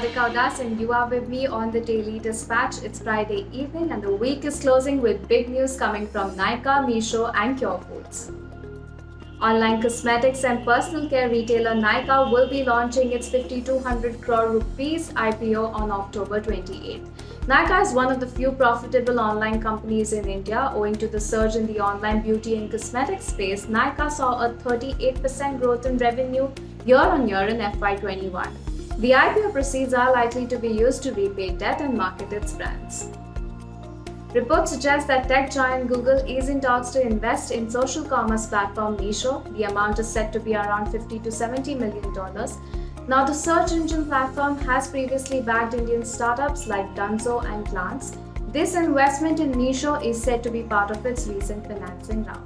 Radhika Das and you are with me on the Daily Dispatch. It's Friday evening and the week is closing with big news coming from Nykaa, Meesho and Cure Foods. Online cosmetics and personal care retailer Nykaa will be launching its 5,200 crore rupees IPO on October 28th. Nykaa is one of the few profitable online companies in India. Owing to the surge in the online beauty and cosmetics space, Nykaa saw a 38% growth in revenue year on year in FY21. The IPO proceeds are likely to be used to repay debt and market its brands. Reports suggest that tech giant Google is in talks to invest in social commerce platform Meesho. The amount is said to be around $50 to $70 million. Now, the search engine platform has previously backed Indian startups like Dunzo and Glance. This investment in Meesho is said to be part of its recent financing round.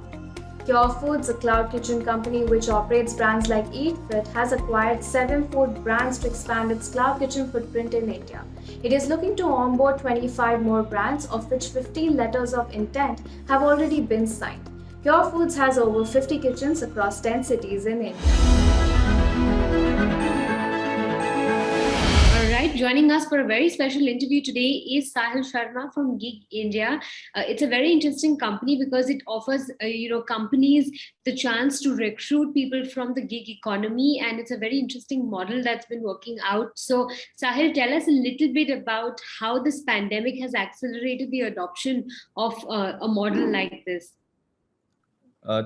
Cure Foods, a cloud kitchen company which operates brands like Eat Fit, has acquired 7 food brands to expand its cloud kitchen footprint in India. It is looking to onboard 25 more brands, of which 15 letters of intent have already been signed. Cure Foods has over 50 kitchens across 10 cities in India. Alright, joining us for a very special interview today is Sahil Sharma from Gig India. It's a very interesting company because it offers, companies the chance to recruit people from the gig economy, and it's a very interesting model that's been working out. So, Sahil, tell us a little bit about how this pandemic has accelerated the adoption of a model like this.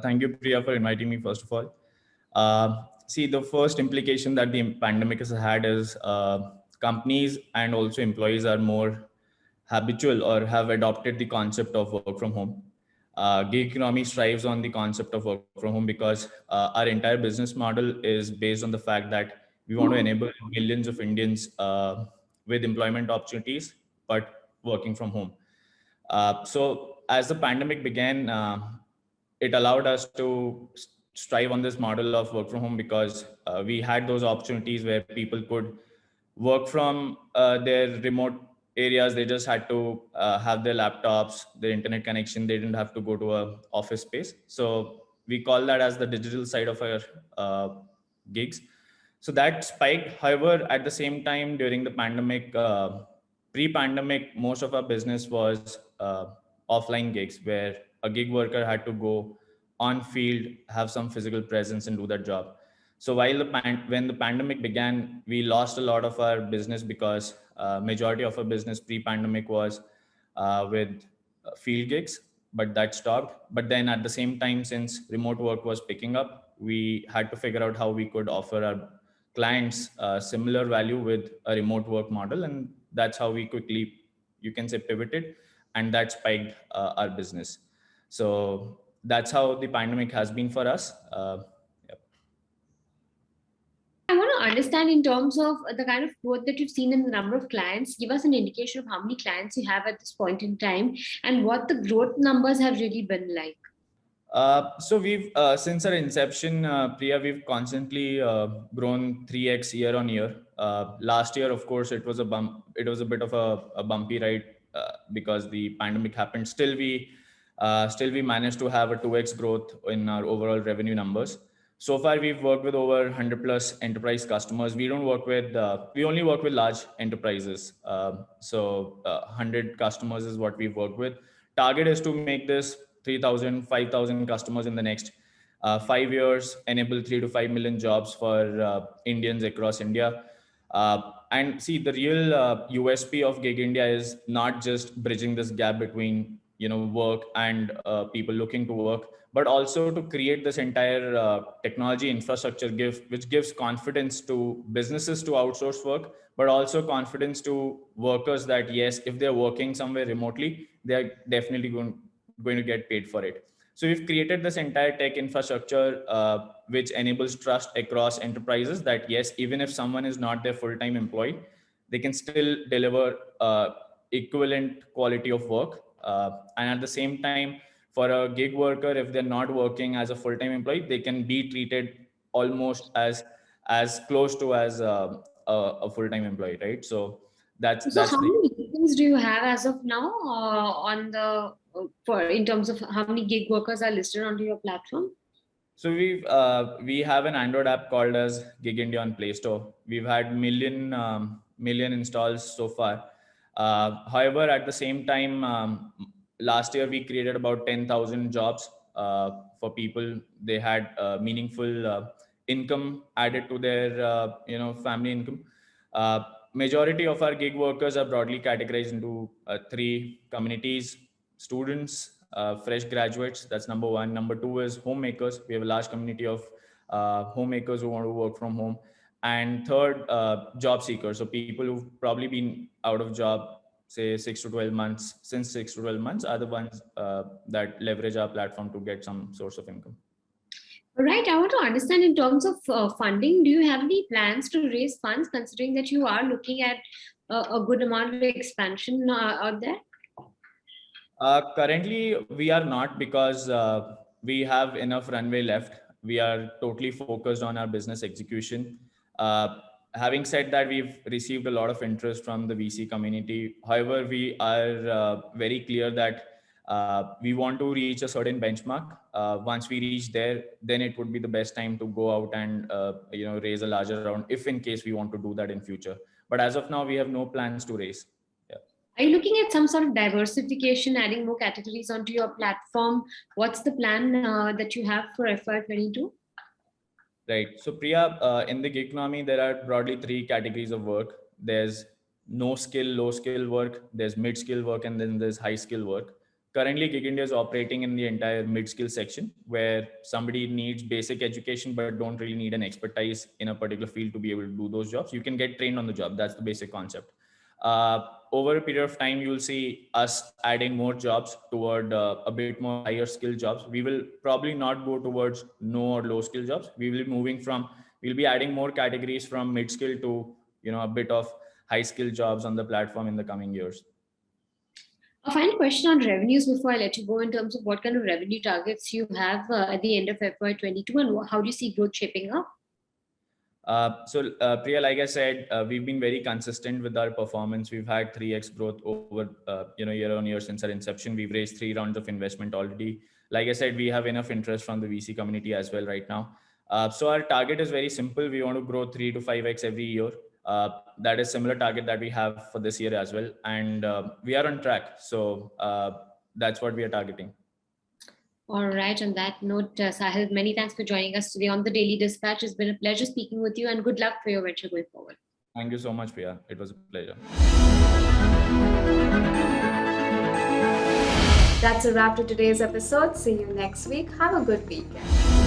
Thank you, Priya, for inviting me, first of all. See, the first implication that the pandemic has had is companies and also employees are more habitual or have adopted the concept of work from home. Gig economy strives on the concept of work from home because our entire business model is based on the fact that we want to enable millions of Indians with employment opportunities, but working from home. So as the pandemic began, it allowed us to strive on this model of work from home because we had those opportunities where people could work from their remote areas. They just had to have their laptops, their internet connection. They didn't have to go to a office space. So we call that as the digital side of our gigs. So that spiked. However, at the same time, during the pandemic, pre-pandemic, most of our business was offline gigs where a gig worker had to go on field, have some physical presence and do that job. So while when the pandemic began, we lost a lot of our business because majority of our business pre-pandemic was with field gigs, but that stopped. But then at the same time, since remote work was picking up, we had to figure out how we could offer our clients similar value with a remote work model. And that's how we quickly, you can say, pivoted, and that spiked our business. So that's how the pandemic has been for us. I want to understand in terms of the kind of growth that you've seen in the number of clients. Give us an indication of how many clients you have at this point in time and what the growth numbers have really been like. So we've since our inception, Priya, we've constantly grown 3x year on year. Last year, of course, it was a bump. It was a bit of a bumpy ride because the pandemic happened. Still we managed to have a 2x growth in our overall revenue numbers. So far, we've worked with over 100 plus enterprise customers. We only work with large enterprises. So 100 customers is what we've worked with. Target is to make this 3,000, 5,000 customers in the next 5 years, enable 3 to 5 million jobs for Indians across India. And see, the real USP of Gig India is not just bridging this gap between work and people looking to work, but also to create this entire technology infrastructure which gives confidence to businesses to outsource work, but also confidence to workers that yes, if they're working somewhere remotely, they're definitely going to get paid for it. So we've created this entire tech infrastructure which enables trust across enterprises that yes, even if someone is not their full-time employee, they can still deliver equivalent quality of work. And at the same time, for a gig worker, if they're not working as a full-time employee, they can be treated almost as close to as a full-time employee, right? So that's how many meetings do you have as of now on the in terms of how many gig workers are listed onto your platform? So we have an Android app called as Gig India on Play Store. We've had million installs so far. However, at the same time, last year we created about 10,000 jobs for people. They had meaningful income added to their family income. Uh, Majority of our gig workers are broadly categorized into three communities: students, fresh graduates. That's number one. Number two is homemakers. We have a large community of homemakers who want to work from home. And third, job seekers. So people who've probably been out of job, say 6 to 12 months, since 6 to 12 months, are the ones that leverage our platform to get some source of income. Right. I want to understand in terms of funding, do you have any plans to raise funds, considering that you are looking at a good amount of expansion out there? Currently, we are not, because we have enough runway left. We are totally focused on our business execution. Having said that, we've received a lot of interest from the VC community. However, we are very clear that we want to reach a certain benchmark. Once we reach there, then it would be the best time to go out and raise a larger round, if in case we want to do that in future. But as of now, we have no plans to raise. Are you looking at some sort of diversification, adding more categories onto your platform? What's the plan that you have for FY22? Right. So Priya, in the gig economy, there are broadly three categories of work. There's no skill, low skill work, there's mid skill work, and then there's high skill work. Currently, Gig India is operating in the entire mid skill section, where somebody needs basic education but don't really need an expertise in a particular field to be able to do those jobs. You can get trained on the job. That's the basic concept. Over a period of time, you'll see us adding more jobs toward a bit more higher skill jobs. We will probably not go towards no or low skill jobs. We'll be adding more categories from mid skill to, a bit of high skill jobs on the platform in the coming years. A final question on revenues before I let you go, in terms of what kind of revenue targets you have at the end of FY22, and how do you see growth shaping up? Priya, like I said, we've been very consistent with our performance. We've had 3x growth over, year on year since our inception. We've raised 3 rounds of investment already. Like I said, we have enough interest from the VC community as well right now. So our target is very simple. We want to grow 3 to 5x every year. That is similar target that we have for this year as well. And we are on track. So that's what we are targeting. All right. On that note, Sahil, many thanks for joining us today on the Daily Dispatch. It's been a pleasure speaking with you, and good luck for your venture going forward. Thank you so much, Priya. It was a pleasure. That's a wrap to today's episode. See you next week. Have a good weekend.